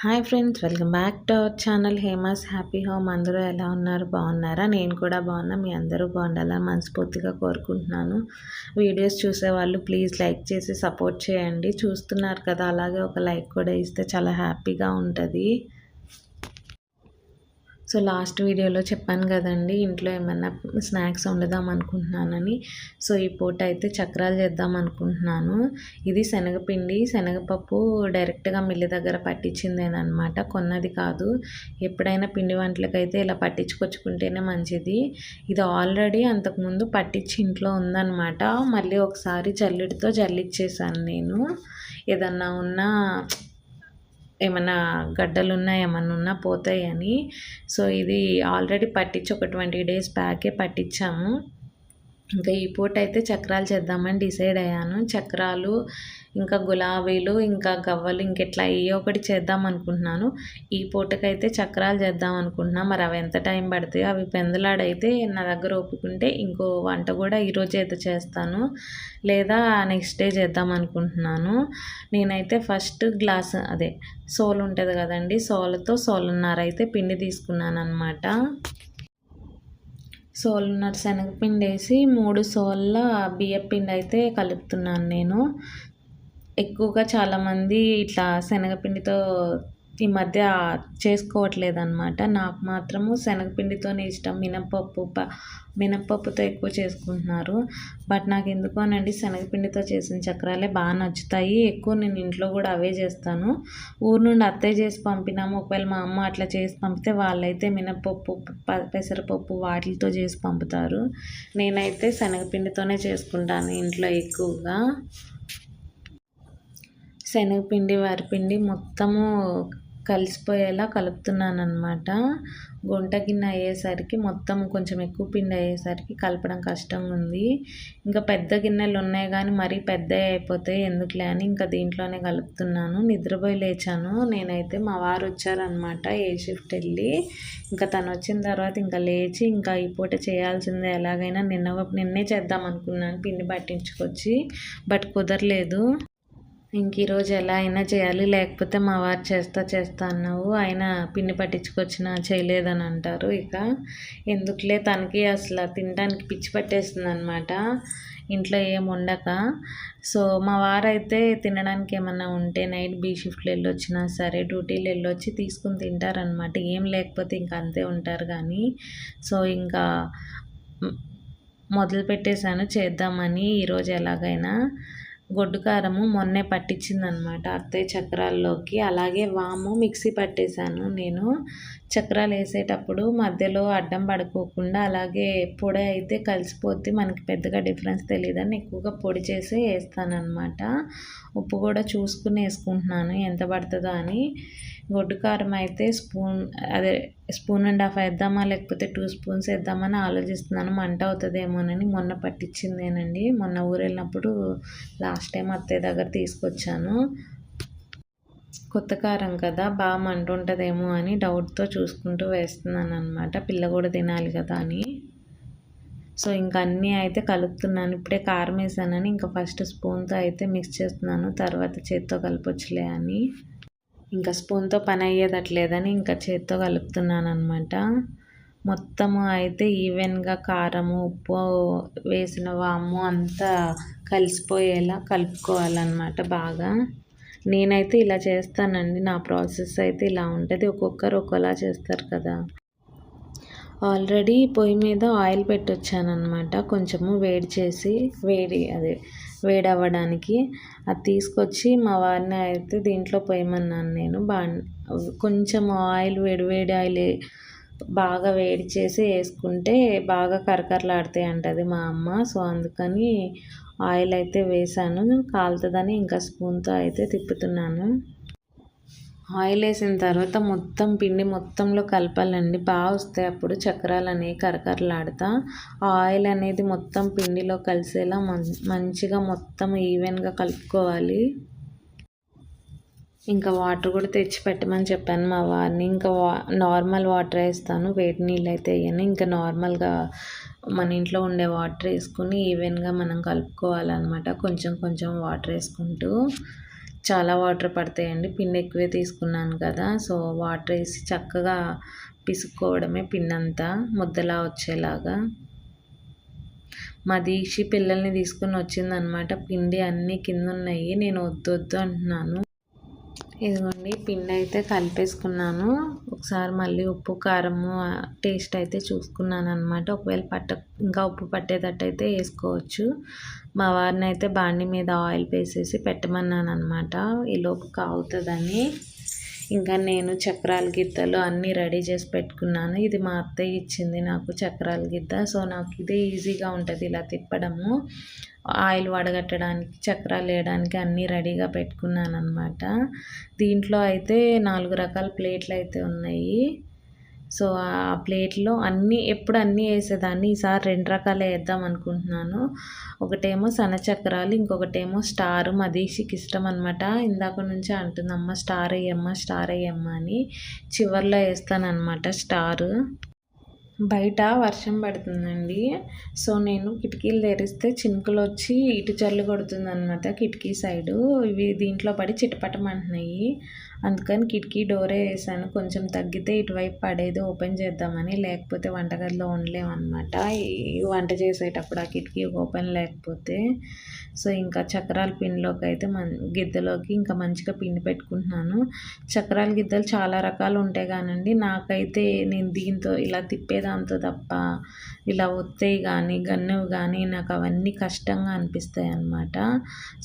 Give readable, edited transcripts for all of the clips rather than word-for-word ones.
Hi friends, welcome back to our channel Hema's happy home. అందరూ ఎలా ఉన్నారు? బాగున్నారా? నేను కూడా బాగున్నా. మీ అందరూ బాగుండాలని మనస్ఫూర్తిగా కోరుకుంటున్నాను. వీడియోస్ చూసేవాళ్ళు ప్లీజ్ లైక్ చేసి సపోర్ట్ చేయండి. చూస్తున్నారు కదా, అలాగే ఒక లైక్ కూడా ఇస్తే చాలా హ్యాపీగా ఉంటుంది. సో లాస్ట్ వీడియోలో చెప్పాను కదండి, ఇంట్లో ఏమన్నా స్నాక్స్ వండుదాం అనుకుంటున్నానని. సో ఈ పూట అయితే చక్రాలు చేద్దాం అనుకుంటున్నాను. ఇది శనగపిండి, శనగపప్పు డైరెక్ట్గా మిల్లి దగ్గర పట్టించిందేనమాట, కొన్నది కాదు. ఎప్పుడైనా పిండి వంటలకైతే ఇలా పట్టించుకొచ్చుకుంటేనే మంచిది. ఇది ఆల్రెడీ అంతకుముందు పట్టించి ఇంట్లో ఉందన్నమాట. మళ్ళీ ఒకసారి జల్లిడితో జల్లిచ్చేసాను నేను. ఏదన్నా ఉన్నా ఏమన్నా గడ్డలున్నా ఏమన్నా ఉన్నా పోతాయని. సో ఇది ఆల్రెడీ పట్టించి ఒక 20 డేస్ బ్యాకే పట్టించాము. ఇంకా ఈ పూట అయితే చక్రాలు చేద్దామని డిసైడ్ అయ్యాను. చక్రాలు, ఇంకా గులాబీలు, ఇంకా గవ్వలు, ఇంకెట్లా ఏ ఒకటి చేద్దాం అనుకుంటున్నాను. ఈ పూటకైతే చక్రాలు చేద్దాం అనుకుంటున్నా. మరి అవి ఎంత టైం పడతాయో, అవి పెందలాడైతే నా దగ్గర ఒప్పుకుంటే ఇంకో వంట కూడా ఈరోజు అయితే చేస్తాను, లేదా నెక్స్ట్ డే చేద్దాం అనుకుంటున్నాను. నేనైతే ఫస్ట్ గ్లాస్ సోల్ ఉంటుంది కదండి, సోలతో సోలున్నర అయితే పిండి తీసుకున్నాను అనమాట. సోలున్నర శనగపిండి వేసి 3 సోళ్ళ బియ్యపిండి అయితే కలుపుతున్నాను నేను. ఎక్కువగా చాలామంది ఇట్లా శనగపిండితో ఈ మధ్య చేసుకోవట్లేదన్నమాట. నాకు మాత్రము శనగపిండితోనే ఇష్టం. మినప్పప్పుతో ఎక్కువ చేసుకుంటున్నారు. బట్ నాకు ఎందుకోనండి శనగపిండితో చేసిన చక్రాలే బాగా నచ్చుతాయి. ఎక్కువ నేను ఇంట్లో కూడా అవే చేస్తాను. ఊరు నుండి అత్తయ్య చేసి పంపినాము. ఒకవేళ మా అమ్మ అట్లా చేసి పంపితే వాళ్ళైతే మినప్పప్పు, పెసరపప్పు వాటితో చేసి పంపుతారు. నేనైతే శనగపిండితోనే చేసుకుంటాను ఇంట్లో ఎక్కువగా. శనగపిండి, వరిపిండి మొత్తము కలిసిపోయేలా కలుపుతున్నాను అనమాట. గుంట గిన్నె అయ్యేసరికి మొత్తం కొంచెం ఎక్కువ పిండి అయ్యేసరికి కలపడం కష్టంగా ఉంది. ఇంకా పెద్ద గిన్నెలు ఉన్నాయి కానీ మరీ పెద్దవి అయిపోతాయి ఎందుకులే అని ఇంకా దీంట్లోనే కలుపుతున్నాను. నిద్రపోయి లేచాను నేనైతే. మా వారు వచ్చారనమాట ఏ షిఫ్ట్ వెళ్ళి. ఇంకా తను వచ్చిన తర్వాత ఇంకా లేచి ఇంకా ఈ పూట చేయాల్సిందే ఎలాగైనా. నిన్నే చేద్దాం అనుకున్నాను పిండి పట్టించుకొచ్చి, బట్ కుదరలేదు. ఇంక ఈరోజు ఎలా అయినా చేయాలి, లేకపోతే మా వారు చేస్తా అన్నావు, ఆయన పిండి పట్టించుకొచ్చినా చేయలేదని అంటారు. ఇక ఎందుకులే, తనకి అసలు తినడానికి పిచ్చి పట్టేస్తుంది అనమాట ఇంట్లో ఏం ఉండక. సో మా వారైతే తినడానికి ఏమన్నా ఉంటే నైట్ బీ షిఫ్ట్లు వెళ్ళొచ్చినా సరే, డ్యూటీలు వెళ్ళొచ్చి తీసుకుని తింటారనమాట. ఏం లేకపోతే ఇంకా అంతే ఉంటారు కానీ. సో ఇంకా మొదలు పెట్టేశాను చేద్దామని ఈరోజు ఎలాగైనా. గొడ్డు కారము మొన్నే పట్టించిందనమాట అత్తయ్య చక్రాల్లోకి. అలాగే వాము మిక్సీ పట్టేశాను నేను. చక్రాలు వేసేటప్పుడు మధ్యలో అడ్డం పడుకోకుండా అలాగే పొడి అయితే కలిసిపోద్ది, మనకి పెద్దగా డిఫరెన్స్ తెలియదని ఎక్కువగా పొడి చేసి వేస్తానన్నమాట. ఉప్పు కూడా చూసుకుని వేసుకుంటున్నాను ఎంత పడుతుందో అని. గొడ్డు కారం అయితే స్పూన్ అండ్ హాఫ్ వేద్దామా లేకపోతే 2 స్పూన్స్ వేద్దామని ఆలోచిస్తున్నాను. మంట అవుతుందేమోనని. మొన్న పట్టించిందేనండి, మొన్న ఊరు వెళ్ళినప్పుడు లాస్ట్ టైం అత్తయ్య దగ్గర తీసుకొచ్చాను. కొత్త కారం కదా, బాగా మంట ఉంటుందేమో అని డౌట్తో చూసుకుంటూ వేస్తున్నాను అనమాట. పిల్ల కూడా తినాలి కదా అని. సో ఇంకా అన్నీ అయితే కలుపుతున్నాను. ఇప్పుడే కారం వేసానని ఇంకా ఫస్ట్ స్పూన్తో అయితే మిక్స్ చేస్తున్నాను, తర్వాత చేత్తో కలపొచ్చులే అని. ఇంకా స్పూన్తో పని అయ్యేదట్లేదని ఇంకా చేత్తో కలుపుతున్నాను అనమాట. మొత్తము అయితే ఈవెన్గా కారము, ఉప్పు, వేసిన వాము అంతా కలిసిపోయేలా కలుపుకోవాలన్నమాట బాగా. నేనైతే ఇలా చేస్తానండి, నా ప్రాసెస్ అయితే ఇలా ఉంటుంది. ఒక్కొక్కరు ఒక్కోలా చేస్తారు కదా. ఆల్రెడీ పొయ్యి మీద ఆయిల్ పెట్టొచ్చానమాట, కొంచెము వేడి చేసి వేడి అవ్వడానికి. అది తీసుకొచ్చి మా వారిని అయితే దీంట్లో పోయమన్నాను నేను. కొంచెం ఆయిల్, వేడి ఆయిల్ బాగా వేడి చేసి వేసుకుంటే బాగా కరకరలాడుతాయి అంటది మా అమ్మ. సో అందుకని ఆయిల్ అయితే వేసాను, కాలుతుందని ఇంకా స్పూన్తో అయితే తిప్పుతున్నాను. ఆయిల్ వేసిన తర్వాత మొత్తం పిండి మొత్తంలో కలపాలండి, బాగా వస్తాయి అప్పుడు చక్రాలు అనేవి కరకరలాడుతా. ఆయిల్ అనేది మొత్తం పిండిలో కలిసేలా మంచిగా మొత్తం ఈవెన్గా కలుపుకోవాలి. ఇంకా వాటర్ కూడా తెచ్చి పెట్టమని చెప్పాను మా వారిని. ఇంకా నార్మల్ వాటర్ వేస్తాను, వేడి నీళ్ళు అయితే వేయను. ఇంకా నార్మల్గా మన ఇంట్లో ఉండే వాటర్ వేసుకుని ఈవెన్గా మనం కలుపుకోవాలన్నమాట, కొంచెం కొంచెం వాటర్ వేసుకుంటూ. చాలా వాటర్ పడతాయండి. పిండి ఎక్కువే తీసుకున్నాను కదా, సో వాటర్ వేసి చక్కగా పిసుక్కోవడమే పిండంతా ముద్దలా వచ్చేలాగా. మా దీక్షి పిల్లల్ని తీసుకొని వచ్చిందనమాట. పిండి అన్నీ కింద ఉన్నాయి, నేను వద్దు అంటున్నాను. ఇదిగోండి పిండి అయితే కలిపేసుకున్నాను. ఒకసారి మళ్ళీ ఉప్పు కారము టేస్ట్ అయితే చూసుకున్నాను అనమాట. ఒకవేళ ఇంకా ఉప్పు పట్టేటట్టు అయితే వేసుకోవచ్చు. మా వారిని అయితే బాండి మీద ఆయిల్ వేసేసి పెట్టమన్నాను అనమాట, ఈలోపు కాగుతుందని. ఇంకా నేను చక్రాల గిద్దలు అన్నీ రెడీ చేసి పెట్టుకున్నాను. ఇది మా అత్తయ్య ఇచ్చింది నాకు చక్రాల గిద్ద. సో నాకు ఇదే ఈజీగా ఉంటుంది ఇలా తిప్పడము. ఆయిల్ వడగట్టడానికి, చక్రాలు వేయడానికి అన్నీ రెడీగా పెట్టుకున్నాను అనమాట. దీంట్లో అయితే 4 రకాల ప్లేట్లు అయితే ఉన్నాయి. సో ఆ ప్లేట్లో ఎప్పుడు అన్నీ వేసేదాన్ని, ఈసారి 2 రకాలు వేద్దాం అనుకుంటున్నాను. ఒకటేమో సన్నచక్రాలు, ఇంకొకటేమో స్టార్. మా దీక్షకి ఇష్టం అనమాట. ఇందాక నుంచి అంటుంది, అమ్మ స్టార్ వేయమ్మ అని. చివర్లో వేస్తానన్నమాట స్టారు. బయట వర్షం పడుతుందండి. సో నేను కిటికీలు తెరిస్తే చినుకులు వచ్చి ఇటు చల్లు కొడుతుందన్నమాట కిటికీ సైడు. ఇవి దీంట్లో పడి చిటపటమంటున్నాయి. అందుకని కిటికీ డోరే వేసాను. కొంచెం తగ్గితే ఇటువైపు పడేది ఓపెన్ చేద్దామని, లేకపోతే వంటగదిలో ఉండలేమన్నమాట ఈ వంట చేసేటప్పుడు ఆ కిటికీ ఓపెన్ లేకపోతే. సో ఇంకా చక్రాల పిండిలోకి అయితే గిద్దలోకి ఇంకా మంచిగా పిండి పెట్టుకుంటున్నాను. చక్రాల గిద్దలు చాలా రకాలు ఉంటాయి కానండి, నాకైతే నేను దీంతో ఇలా తిప్పేదాంతో తప్ప ఇలా ఒత్తేవి కానీ గన్నెవి కానీ నాకు అవన్నీ కష్టంగా అనిపిస్తాయి అన్నమాట.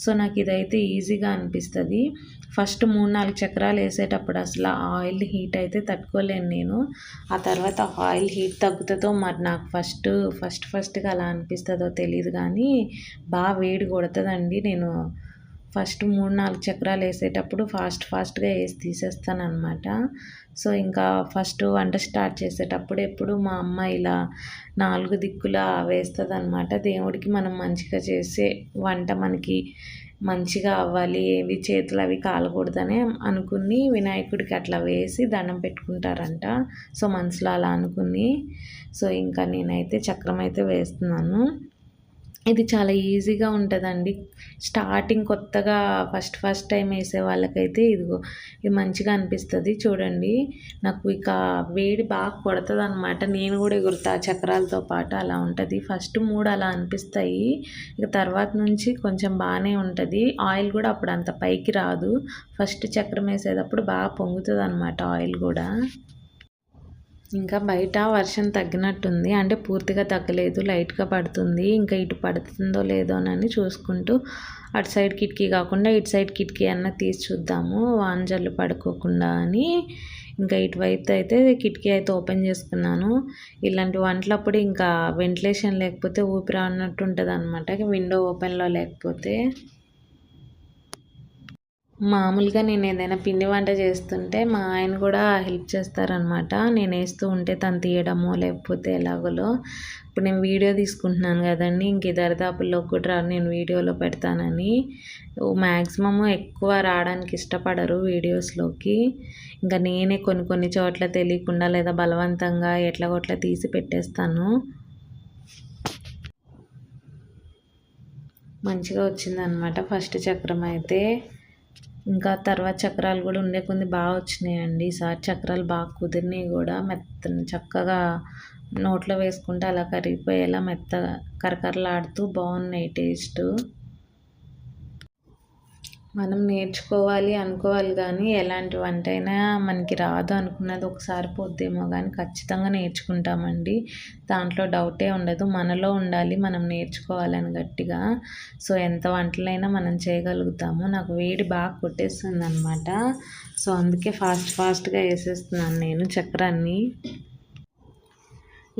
సో నాకు ఇదైతే ఈజీగా అనిపిస్తుంది. ఫస్ట్ 3-4 చక్రాలు వేసేటప్పుడు అసలు ఆయిల్ హీట్ అయితే తట్టుకోలేను నేను. ఆ తర్వాత ఆయిల్ హీట్ తగ్గుతుందో మరి నాకు ఫస్ట్గా అలా అనిపిస్తుందో తెలియదు కానీ బాగా వేడి కొడుతుందండి. నేను ఫస్ట్ 3-4 చక్రాలు వేసేటప్పుడు ఫాస్ట్గా వేసి తీసేస్తాను అనమాట. సో ఇంకా ఫస్ట్ వంట స్టార్ట్ చేసేటప్పుడు ఎప్పుడు మా అమ్మ ఇలా 4 దిక్కులా వేస్తుంది అనమాట. దేవుడికి మనం మంచిగా చేసే వంట మనకి మంచిగా అవ్వాలి, ఏవి చేతులు అవి కాలకూడదని అనుకుని వినాయకుడికి అట్లా వేసి దండం పెట్టుకుంటారంట. సో మనసులో అలా అనుకుని, సో ఇంకా నేనైతే చక్రం అయితే వేస్తున్నాను. ఇది చాలా ఈజీగా ఉంటుందండి. స్టార్టింగ్ కొత్తగా ఫస్ట్ టైం వేసే వాళ్ళకైతే ఇది మంచిగా అనిపిస్తుంది. చూడండి నాకు ఇక వేడి బాగా కొడుతుంది అనమాట. నేను కూడా ఎగురుతా చక్రాలతో పాటు, అలా ఉంటుంది. ఫస్ట్ 3 అలా అనిపిస్తాయి, ఇక తర్వాత నుంచి కొంచెం బాగానే ఉంటుంది. ఆయిల్ కూడా అప్పుడు అంత పైకి రాదు. ఫస్ట్ చక్రం వేసేటప్పుడు బాగా పొంగుతుంది అనమాట ఆయిల్ కూడా. ఇంకా బయట వర్షం తగ్గినట్టుంది, అంటే పూర్తిగా తగ్గలేదు, లైట్గా పడుతుంది. ఇంకా ఇటు పడుతుందో లేదోనని చూసుకుంటూ అటు సైడ్ కిటికీ కాకుండా ఇటు సైడ్ కిటికీ అన్న తీసి చూద్దాము వానజల్లు పడుకోకుండా అని. ఇంకా ఇటువైపు అయితే కిటికీ అయితే ఓపెన్ చేసుకున్నాను. ఇలాంటి వంటలప్పుడు ఇంకా వెంటిలేషన్ లేకపోతే ఊపిరి అన్నట్టు ఉంటుంది అనమాట, విండో ఓపెన్లో లేకపోతే. మామూలుగా నేను ఏదైనా పిండి వంట చేస్తుంటే మా ఆయన కూడా హెల్ప్ చేస్తారనమాట. నేను వేస్తూ ఉంటే తను తీయడమో లేకపోతే ఎలాగోలో. ఇప్పుడు నేను వీడియో తీసుకుంటున్నాను కదండి, ఇంక దరిదాపుల్లోకి కూడా నేను వీడియోలో పెడతానని. మ్యాక్సిమమ్ ఎక్కువ రావడానికి ఇష్టపడరు వీడియోస్లోకి. ఇంకా నేనే కొన్ని చోట్ల తెలియకుండా లేదా బలవంతంగా ఎట్లాగొట్లా తీసి పెట్టేస్తాను. మంచిగా వచ్చిందనమాట ఫస్ట్ చక్రం అయితే. ఇంకా తర్వాత చక్రాలు కూడా ఉండే కొన్ని బాగా వచ్చినాయండి. ఈసారి చక్రాలు బాగా కుదిరినాయి కూడా, చక్కగా నోట్లో వేసుకుంటే అలా కరిగిపోయేలా మెత్తగా కరకరలాడుతూ బాగున్నాయి టేస్ట్. మనం నేర్చుకోవాలి అనుకోవాలి కానీ ఎలాంటి వంట అయినా మనకి రాదు అనుకున్నది ఒకసారి పోద్దేమో కానీ ఖచ్చితంగా నేర్చుకుంటామండి. దాంట్లో డౌటే ఉండదు. మనలో ఉండాలి మనం నేర్చుకోవాలని గట్టిగా. సో ఎంత వంటలైనా మనం చేయగలుగుతాము. నాకు వేడి బాగా కొట్టేస్తుంది అనమాట. సో అందుకే ఫాస్ట్గా వేసేస్తున్నాను నేను చక్రాన్ని.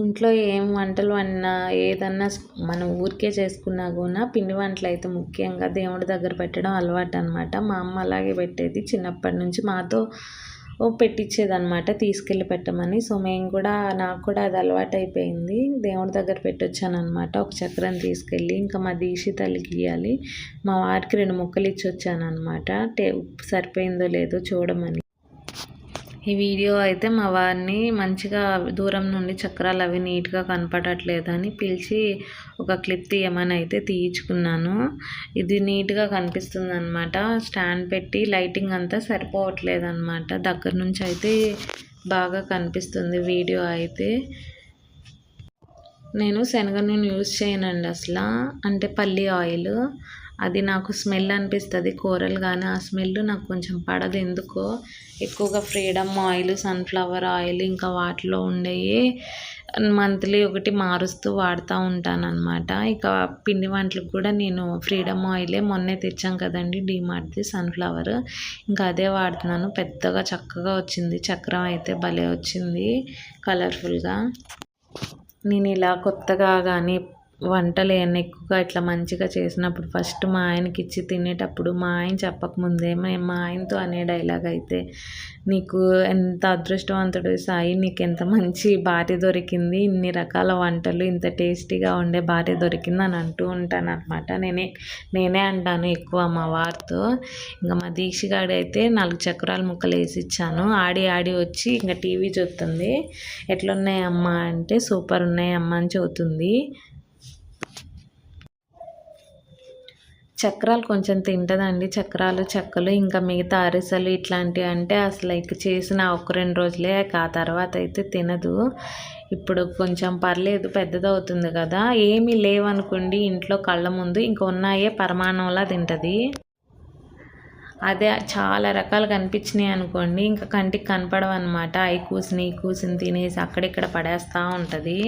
ఇంట్లో ఏం వంటలు వండినా ఏదన్నా మనం ఊరికే చేసుకున్నా కూడా పిండి వంటలు అయితే ముఖ్యంగా దేవుడి దగ్గర పెట్టడం అలవాటు అనమాట. మా అమ్మ అలాగే పెట్టేది చిన్నప్పటి నుంచి, మాతో పెట్టించేదనమాట తీసుకెళ్ళి పెట్టమని. సో మేము కూడా, నాకు కూడా అది అలవాటు అయిపోయింది. దేవుడి దగ్గర పెట్టొచ్చాను అనమాట ఒక చక్రం తీసుకెళ్ళి. ఇంకా మా దీక్షి తల్లికి ఇవ్వాలి, మా వారికి 2 ముక్కలు ఇచ్చి వచ్చాను అనమాట. ఉప్పు సరిపోయిందో లేదో చూడమని. ఈ వీడియో అయితే మా వారిని మంచిగా దూరం నుండి చక్రాలు అవి నీట్గా కనపడట్లేదని పిలిచి ఒక క్లిప్ తీయమని అయితే తీయించుకున్నాను. ఇది నీట్గా కనిపిస్తుంది అనమాట. స్టాండ్ పెట్టి లైటింగ్ అంతా సరిపోవట్లేదు అనమాట. దగ్గర నుంచి అయితే బాగా కనిపిస్తుంది వీడియో అయితే. నేను శనగ నూనె యూజ్ చేయనండి అసలు, అంటే పల్లి ఆయిల్. అది నాకు స్మెల్ అనిపిస్తుంది కూరలు, కానీ ఆ స్మెల్ నాకు కొంచెం పడదు ఎందుకో. ఎక్కువగా ఫ్రీడమ్ ఆయిల్, సన్ఫ్లవర్ ఆయిల్ ఇంకా వాటిలో ఉండేవి మంత్లీ ఒకటి మారుస్తూ వాడుతూ ఉంటాను అనమాట. ఇక పిండి వంటలకు కూడా నేను ఫ్రీడమ్ ఆయిలే మొన్నే తెచ్చాం కదండి డీమార్ట్ది సన్ఫ్లవర్, ఇంకా అదే వాడుతున్నాను. పెద్దగా చక్కగా వచ్చింది, చక్రం అయితే భలే వచ్చింది కలర్ఫుల్గా. నేను ఇలా కొత్తగా కానీ వంటలు ఏమైనా ఎక్కువగా ఇట్లా మంచిగా చేసినప్పుడు ఫస్ట్ మా ఆయనకి ఇచ్చి తినేటప్పుడు మా ఆయన చెప్పకముందే మా ఆయనతో అనే డైలాగ్ అయితే, నీకు ఎంత అదృష్టవంతుడు సాయి, నీకు ఎంత మంచి భార్య దొరికింది, ఇన్ని రకాల వంటలు ఇంత టేస్టీగా ఉండే భార్య దొరికింది అని అంటూ ఉంటాను అనమాట. నేనే అంటాను ఎక్కువ మా వారితో. ఇంకా మా దీక్షగాడు అయితే 4 చక్రాల ముక్కలు వేసి ఇచ్చాను. ఆడి వచ్చి ఇంకా టీవీ చూస్తుంది. ఎట్లున్నాయమ్మా అంటే సూపర్ ఉన్నాయమ్మా అని చెబుతుంది. చక్రాలు కొంచెం తింటుందండి, చక్రాలు చెక్కలు. ఇంకా మిగతా అరిసెలు ఇట్లాంటివి అంటే అసలు ఇక చేసిన ఒక 2 రోజులే, ఆ తర్వాత అయితే తినదు. ఇప్పుడు కొంచెం పర్లేదు, పెద్దదవుతుంది కదా. ఏమీ లేవనుకోండి ఇంట్లో కళ్ళ ముందు, ఇంక ఉన్నాయే పరమాణంలా తింటుంది. అదే చాలా రకాలు కనిపించినాయి అనుకోండి ఇంకా కంటికి కనపడవన్నమాట. అవి కూసిని తినేసి అక్కడిక్కడ పడేస్తూ ఉంటుంది.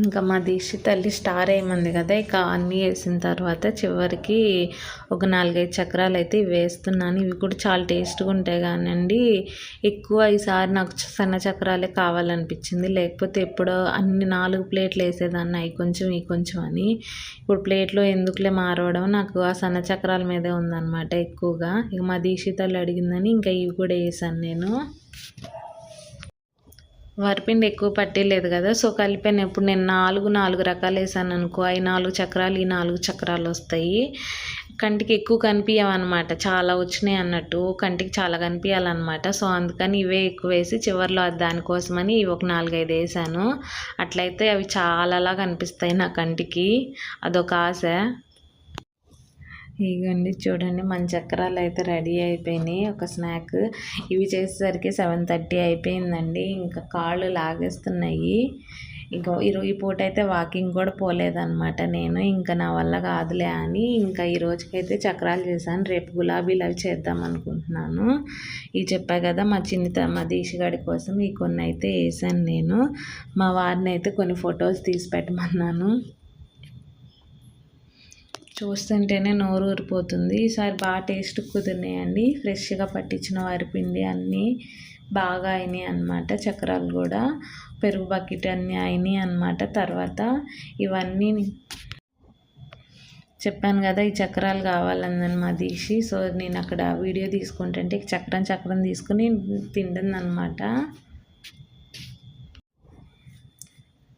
ఇంకా మా దీక్ష తల్లి స్టార్ ఏమంది కదా, ఇక అన్నీ వేసిన తర్వాత చివరికి ఒక 4-5 చక్రాలు అయితే వేస్తున్నాను. ఇవి కూడా చాలా టేస్ట్గా ఉంటాయి కానండి. ఎక్కువ ఈసారి నాకు సన్న చక్రాలే కావాలనిపించింది, లేకపోతే ఎప్పుడో అన్ని 4 ప్లేట్లు వేసేదాన్ని, అవి కొంచెం ఈ కొంచెం అని. ఇప్పుడు ప్లేట్లో ఎందుకులే మారవడం, నాకు ఆ సన్న చక్రాల మీదే ఉందన్నమాట ఎక్కువగా. ఇక మా దీక్ష తల్లి అడిగిందని ఇంకా ఇవి కూడా వేసాను నేను. వరిపిండి ఎక్కువ పట్టేలేదు కదా, సో కలిపాను. నేను 4 రకాలు వేసాను అనుకో, అవి 4 చక్రాలు, ఈ 4 చక్రాలు వస్తాయి. కంటికి ఎక్కువ కనిపించవన్నమాట, చాలా వచ్చినాయి అన్నట్టు కంటికి చాలా కనిపించాలన్నమాట. సో అందుకని ఇవే ఎక్కువ వేసి చివరిలో దానికోసమని ఇవి ఒక 4-5 వేసాను. అట్లయితే అవి చాలాలా కనిపిస్తాయి నా కంటికి, అదొక ఆశ. ఇగండి చూడండి మన చక్రాలు అయితే రెడీ అయిపోయినాయి. ఒక స్నాక్ ఇవి చేసేసరికి 7:30 అయిపోయిందండి. ఇంకా కాళ్ళు లాగేస్తున్నాయి. ఇంకా ఈ పూట అయితే వాకింగ్ కూడా పోలేదన్నమాట నేను. ఇంకా నా వల్ల కాదులే అని ఇంకా ఈ రోజుకైతే చక్రాలు చేశాను. రేపు గులాబీలు అవి చేద్దాం అనుకుంటున్నాను. ఇవి చెప్పా కదా మా దీక్షగాడి కోసం ఈ కొన్ని అయితే వేసాను నేను. మా వారిని అయితే కొన్ని ఫొటోస్ తీసి పెట్టమన్నాను. చూస్తుంటేనే నోరు ఊరిపోతుంది. ఈసారి బాగా టేస్ట్ కుదిరినాయండి. ఫ్రెష్గా పట్టించిన వరిపిండి అన్నీ బాగా అయినాయి అన్నమాట. చక్రాలు కూడా పెరుగు బకెట్ అన్నీ అయినాయి అన్నమాట. తర్వాత ఇవన్నీ చెప్పాను కదా, ఈ చక్రాలు కావాలందని మా దీక్షి. సో నేను అక్కడ వీడియో తీసుకుంటుంటే చక్రం తీసుకుని తింటుందన్నమాట.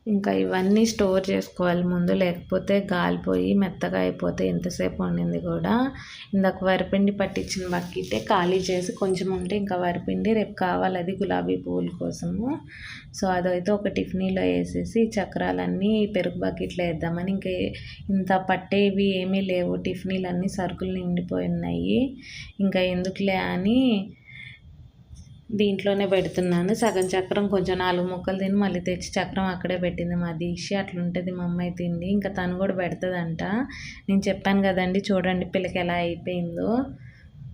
ఇంకా ఇవన్నీ స్టోర్ చేసుకోవాలి ముందు, లేకపోతే గాలిపోయి మెత్తగా అయిపోతే ఎంతసేపు వండింది కూడా. ఇందాక వరిపిండి పట్టించిన బకెటే ఖాళీ చేసి కొంచెం ఉంటే ఇంకా వరిపిండి రేపు కావాలి, అది గులాబీ పువ్వుల కోసము. సో అదైతే ఒక టిఫినీలో వేసేసి చక్రాలన్నీ పెరుగు బకెట్లో వేద్దామని. ఇంకా ఇంత పట్టేవి ఏమీ లేవు, టిఫినీలు అన్నీ సరుకులు నిండిపోయి ఉన్నాయి. ఇంకా ఎందుకులే అని దీంట్లోనే పెడుతున్నాను. సగం చక్రం కొంచెం 4 ముక్కలు తిని మళ్ళీ తెచ్చి చక్రం అక్కడే పెట్టింది మా దీక్ష. అట్లుంటుంది మా అమ్మాయి తిండి. ఇంకా తను కూడా పెడుతుందంట. నేను చెప్పాను కదండి చూడండి పిల్లకి ఎలా అయిపోయిందో.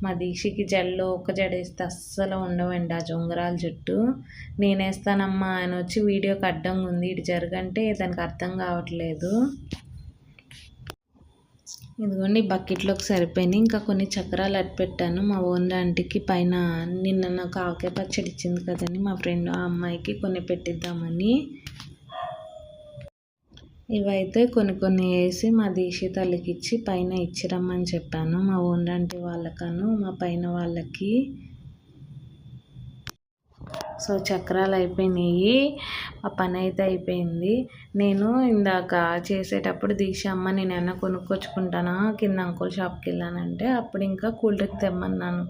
మా దీక్షకి జడలో ఒక జడ వేస్తే అస్సలు ఉండవండి ఆ జొంగరాల జుట్టు. నేను వేస్తానమ్మా ఆయన వచ్చి వీడియోకి అడ్డంగా ఉంది, ఇటు జరగంటే దానికి అర్థం కావట్లేదు. ఇదిగోండి బకెట్లోకి సరిపోయినాయి. ఇంకా కొన్ని చక్రాలు అట్టు పెట్టాను మా ఓన్ ఆంటీకి. పైన నిన్న నాకు ఆవకాయ పచ్చడి ఇచ్చింది కదండి మా ఫ్రెండ్, ఆ అమ్మాయికి కొన్ని పెట్టిద్దామని. ఇవైతే కొన్ని వేసి మా దీక్ష తల్లికి ఇచ్చి పైన ఇచ్చిరమ్మని చెప్పాను మా ఓన్ ఆంటీ వాళ్ళకను మా పైన వాళ్ళకి. సో చక్రాలు అయిపోయినాయి, ఆ పని అయితే అయిపోయింది. నేను ఇందాక చేసేటప్పుడు దీక్ష అమ్మ నేను ఏమన్నా కొనుక్కొచ్చుకుంటానా కింద అంకుల్ షాప్కి వెళ్ళానంటే అప్పుడు ఇంకా కూల్ డ్రింక్ తెమ్మన్నాను.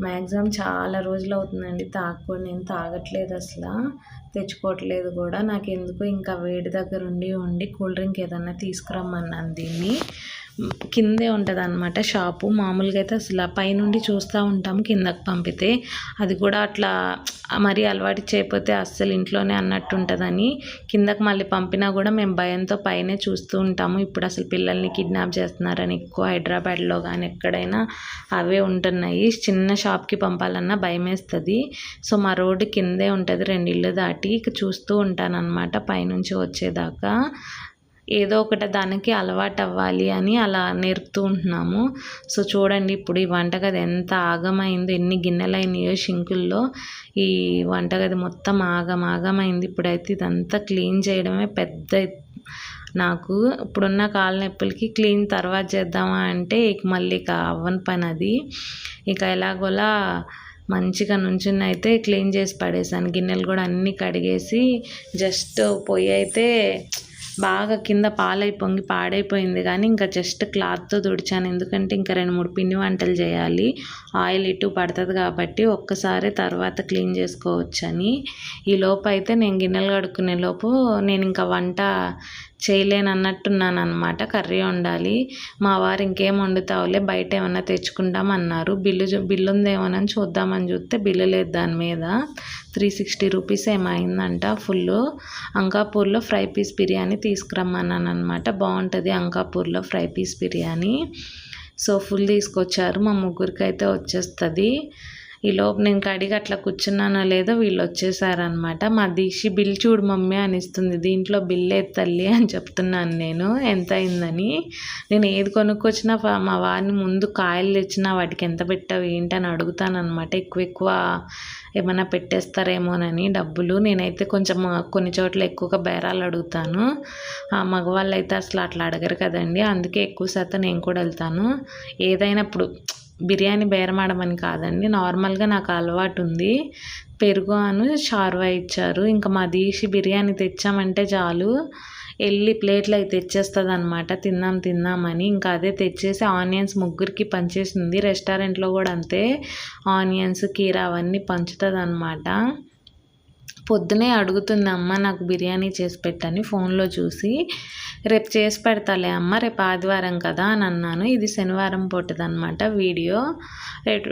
మ్యాక్సిమం చాలా రోజులు అవుతుందండి తాగకూడదు, నేను తాగట్లేదు అసలు, తెచ్చుకోవట్లేదు కూడా. నాకు ఎందుకు ఇంకా వేడి దగ్గర ఉండి కూల్ డ్రింక్ ఏదన్నా తీసుకురమ్మన్నాను. దీన్ని కిందే ఉంటుంది అన్నమాట షాపు. మామూలుగా అయితే అసలు పైనుండి చూస్తూ ఉంటాం కిందకి పంపితే, అది కూడా అట్లా మరీ అలవాటు చేయకపోతే అస్సలు ఇంట్లోనే అన్నట్టు ఉంటుందని కిందకి మళ్ళీ పంపినా కూడా మేము భయంతో పైనే చూస్తూ ఉంటాము. ఇప్పుడు అసలు పిల్లల్ని కిడ్నాప్ చేస్తున్నారని ఎక్కువ హైదరాబాద్లో కానీ ఎక్కడైనా అవే ఉంటున్నాయి. చిన్న షాప్కి పంపాలన్నా భయం వేస్తుంది. సో మా రోడ్డు కిందే ఉంటుంది, 2 ఇళ్ళు దాటి. ఇక చూస్తూ ఉంటాను అనమాట పైనుంచి వచ్చేదాకా. ఏదో ఒకటి దానికి అలవాటు అవ్వాలి అని అలా నేర్పుతూ ఉంటున్నాము. సో చూడండి ఇప్పుడు ఈ వంటగది ఎంత ఆగమైందో, ఎన్ని గిన్నెలు అయినాయో షింకుల్లో. ఈ వంటగది మొత్తం ఆగమైంది. ఇప్పుడైతే ఇదంతా క్లీన్ చేయడమే పెద్ద నాకు. ఇప్పుడున్న కాళ్ళ నొప్పులకి క్లీన్ తర్వాత చేద్దామా అంటే మళ్ళీ ఇక అవ్వని పని అది. ఇక ఎలాగోలా మంచిగా నుంచుని అయితే క్లీన్ చేసి పడేసాను. గిన్నెలు కూడా అన్నీ కడిగేసి జస్ట్ పొయ్యి అయితే బాగా కింద పొంగి పాడైపోయింది, కానీ ఇంకా జస్ట్ క్లాత్తో తుడిచాను. ఎందుకంటే ఇంకా 2-3 పిండి వంటలు చేయాలి, ఆయిల్ ఇటు పడుతుంది కాబట్టి ఒక్కసారి తర్వాత క్లీన్ చేసుకోవచ్చని. ఈ లోపు అయితే నేను గిన్నెలు కడుక్కునే లోపు నేను ఇంకా వంట చేయలేనన్నట్టున్నాను అనమాట. కర్రీ వండాలి. మా వారు ఇంకేం వండుతావులే బయట ఏమన్నా తెచ్చుకుంటామన్నారు. బిల్లు ఉందేమోనని చూద్దామని చూస్తే బిల్లు లేదు దాని మీద. 360 రూపీస్ ఏమైందంట ఫుల్. అంకాపూర్లో ఫ్రై పీస్ బిర్యానీ తీసుకురమ్మన్నాను అనమాట. బాగుంటుంది అంకాపూర్లో fry piece biryani. So full తీసుకొచ్చారు. మా ముగ్గురికి అయితే వచ్చేస్తుంది. ఈలోపు నేను కడిగి అట్లా కూర్చున్నానో లేదో వీళ్ళు వచ్చేసారనమాట. మా దీక్షి బిల్ చూడు మమ్మీ అనిస్తుంది. దీంట్లో బిల్ తల్లి అని చెప్తున్నాను నేను ఎంత అయిందని. నేను ఏది కొనుక్కొచ్చినా మా వారిని ముందు కాయలు తెచ్చినా వాటికి ఎంత పెట్టావు ఏంటని అడుగుతాను అనమాట. ఎక్కువ ఏమైనా పెట్టేస్తారేమోనని డబ్బులు. నేనైతే కొంచెం కొన్ని చోట్ల ఎక్కువగా బేరాలు అడుగుతాను. మగవాళ్ళు అయితే అసలు అట్లా అడగరు కదండి, అందుకే ఎక్కువ శాతం నేను కూడా వెళ్తాను. ఏదైనా ఇప్పుడు బిర్యానీ బేరమాడమని కాదండి, నార్మల్గా నాకు అలవాటు ఉంది. పెరుగు అను షార్వా ఇచ్చారు. ఇంకా మా దీక్షి బిర్యానీ తెచ్చామంటే చాలు వెళ్ళి ప్లేట్లు అయితే తెచ్చేస్తుంది అనమాట. తిందామని ఇంకా అదే తెచ్చేసి ఆనియన్స్ ముగ్గురికి పంచేసింది. రెస్టారెంట్లో కూడా అంతే, ఆనియన్స్ కీరా అవన్నీ పంచుతుంది అనమాట. పొద్దునే అడుగుతుంది అమ్మ నాకు బిర్యానీ చేసి పెట్టని ఫోన్లో చూసి. రేపు చేసి పెడతాలే అమ్మ, రేపు ఆదివారం కదా అని అన్నాను. ఇది శనివారం పూటదనమాట వీడియో.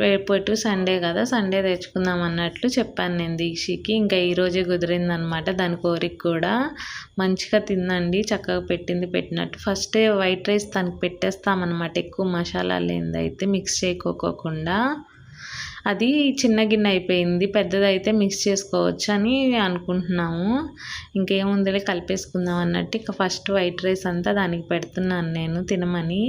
రేపు సండే కదా, సండే తెచ్చుకుందాం అన్నట్లు చెప్పాను నేను దీక్షకి. ఇంకా ఈరోజే కుదిరిందనమాట దాని కోరిక కూడా. మంచిగా తిందండి, చక్కగా పెట్టినట్టు. ఫస్ట్ వైట్ రైస్ తనకి పెట్టేస్తామన్నమాట, ఎక్కువ మసాలా లేనిదైతే మిక్స్ చేయకోకుండా. అది చిన్న గిన్నె అయిపోయింది, పెద్దదైతే మిక్స్ చేసుకోవచ్చు అని అనుకుంటున్నాము. ఇంకేముందిలే కలిపేసుకుందాం అన్నట్టు ఇక ఫస్ట్ వైట్ రైస్ అంతా దానికి పెడుతున్నాను నేను తినమని.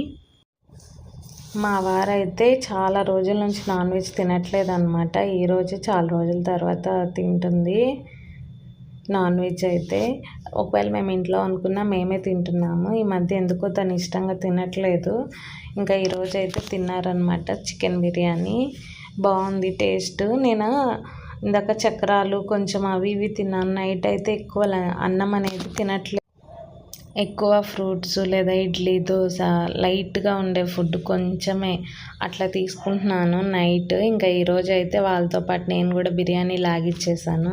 మా వారైతే చాలా రోజుల నుంచి నాన్ వెజ్ తినట్లేదు అనమాట. ఈరోజు చాలా రోజుల తర్వాత తింటుంది నాన్ వెజ్ అయితే. ఒకవేళ మేము ఇంట్లో అనుకున్నా మేమే తింటున్నాము. ఈ మధ్య ఎందుకో తను ఇష్టంగా తినట్లేదు. ఇంకా ఈరోజు అయితే తిన్నారనమాట చికెన్ బిర్యానీ. బాగుంది టేస్ట్. నేను ఇందాక చక్రాలు కొంచెం అవి ఇవి తిన్నాను. నైట్ అయితే ఎక్కువ అన్నం అనేది తినట్లేదు. ఎక్కువ ఫ్రూట్స్ లేదా ఇడ్లీ దోశ లైట్గా ఉండే ఫుడ్ కొంచెమే అట్లా తీసుకుంటున్నాను నైట్. ఇంకా ఈరోజు అయితే వాళ్ళతో పాటు నేను కూడా బిర్యానీ లాగిచ్చేసాను.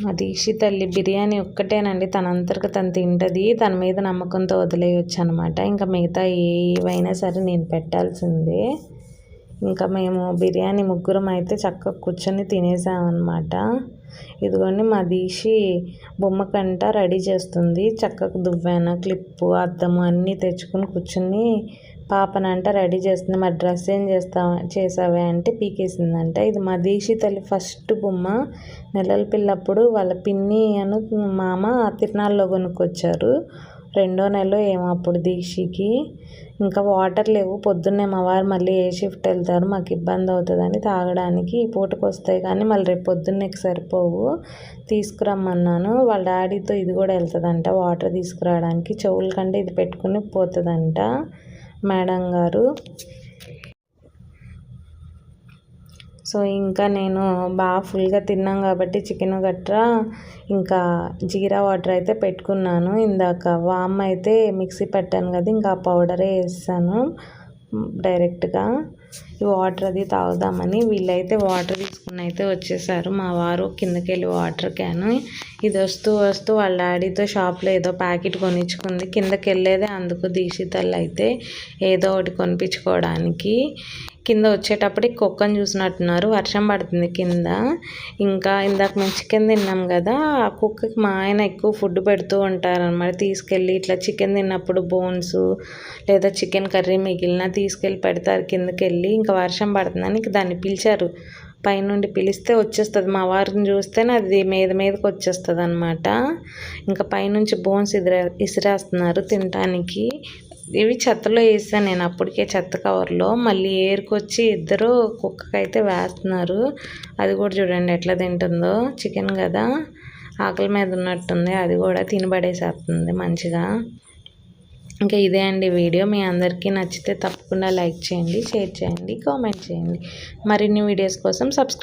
మా దీక్షి తల్లి బిర్యానీ ఒక్కటేనండి తనంతరకు తను తింటుంది. తన మీద నమ్మకంతో వదిలేయచ్చు అనమాట. ఇంకా మిగతా ఏవైనా సరే నేను పెట్టాల్సిందే. ఇంకా మేము బిర్యానీ ముగ్గురం అయితే చక్కగా కూర్చొని తినేసామన్నమాట. ఇదిగోండి మా దీక్షి బొమ్మకంట రెడీ చేస్తుంది. చక్కగా దువ్వాన క్లిప్పు అద్దము అన్నీ తెచ్చుకుని కూర్చుని పాపనంట రెడీ చేస్తుంది. మరి డ్రెస్ ఏం చేసావే అంటే పీకేసిందంట. ఇది మా దీక్షి తల్లి ఫస్ట్ బొమ్మ. నెలల పిల్లప్పుడు వాళ్ళ పిన్ని అను మామ తిరునాళ్ళలో కొనుక్కొచ్చారు. 2వ నెలలో ఏమో అప్పుడు దీక్షకి. ఇంకా వాటర్ లేవు, పొద్దున్నే మా వారు మళ్ళీ ఏ షిఫ్ట్ వెళ్తారు, మాకు ఇబ్బంది అవుతుందని తాగడానికి ఈ పూటకు వస్తాయి కానీ మళ్ళీ రేపు పొద్దున్నేకి సరిపోవు, తీసుకురమ్మన్నాను. వాళ్ళ డాడీతో ఇది కూడా వెళ్తుందంట వాటర్ తీసుకురావడానికి. చెవుల కంటే ఇది పెట్టుకుని పోతుందంట మేడం గారు. సో ఇంకా నేను బాగా ఫుల్గా తిన్నాం కాబట్టి చికెన్ గట్రా ఇంకా జీరా వాటర్ అయితే పెట్టుకున్నాను. ఇందాక వామ్ అయితే మిక్సీ పెట్టాను కదా, ఇంకా పౌడరే వేస్తాను డైరెక్ట్గా. ఈ వాటర్ అది తాగుదామని వీళ్ళైతే వాటర్ తీసుకుని అయితే వచ్చేసారు. మా వారు కిందకి వెళ్ళి వాటర్ క్యాన్ ఇది వస్తూ వాళ్ళ డాడీతో షాప్లో ఏదో ప్యాకెట్ కొనిచ్చుకుంది. కిందకి వెళ్ళేదే అందుకు దీక్షితల్లు అయితే ఏదో ఒకటి కొనిపించుకోవడానికి. కింద వచ్చేటప్పటికి కుక్కను చూసినట్టున్నారు, వర్షం పడుతుంది కింద. ఇంకా ఇందాక మేము చికెన్ తిన్నాం కదా, ఆ కుక్కకి మా ఆయన ఎక్కువ ఫుడ్ పెడుతూ ఉంటారనమాట. తీసుకెళ్ళి ఇట్లా చికెన్ తిన్నప్పుడు బోన్స్ లేదా చికెన్ కర్రీ మిగిలిన తీసుకెళ్ళి పెడతారు కిందకి వెళ్ళి. ఇంకా వర్షం పడుతుందని ఇంక దాన్ని పిలిచారు, పైనుండి పిలిస్తే వచ్చేస్తుంది. మా వారిని చూస్తేనే అది మీదకి వచ్చేస్తుంది అనమాట. ఇంకా పైనుంచి బోన్స్ ఇసిరేస్తున్నారు తినటానికి. ఇవి చెత్తలో వేసాను నేను అప్పటికే, చెత్త కవర్లో. మళ్ళీ ఏరుకొచ్చి ఇద్దరు కుక్కకైతే వేస్తున్నారు. అది కూడా చూడండి ఎట్లా తింటుందో. చికెన్ కదా, ఆకలి మీద ఉన్నట్టుంది, అది కూడా తినబడేసేస్తుంది మంచిగా. ఇంకా ఇదే అండి వీడియో. మీ అందరికీ నచ్చితే తప్పకుండా లైక్ చేయండి, షేర్ చేయండి, కామెంట్ చేయండి. మరిన్ని వీడియోస్ కోసం సబ్స్క్రైబ్